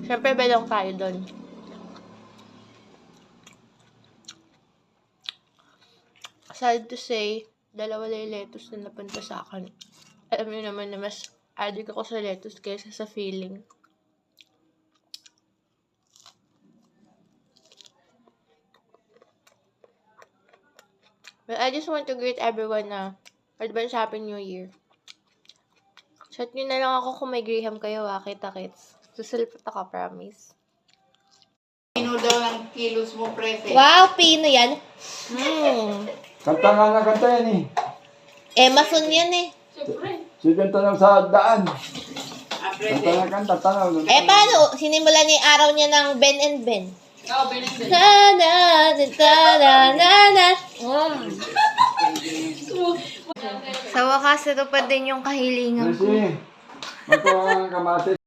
Siyempre, belong tayo doon. Sad to say, dalawa lang yung lettuce na napunta sa akin. Alam niyo naman na mas addict ako sa lettuce kaysa sa feeling. But I just want to greet everyone na advance Happy New Year. Chat nyo na lang ako kung may Graham kayo kita-kits. Susulpot ako, promise. Pino daw ng kilos mo, prete. Wow, Pino yan. Kanta nga na kanta yan eh. Mason yan eh. Sige, tanaw sa daan. Prete. Kanta na kanta, tanaw. Paano? Sinimulan niya yung araw niya ng Ben and Ben. Oo, binigyan. Sa wakas, ito pa din yung kahilingan ko. Kasi, magkuha nga ng kamatis.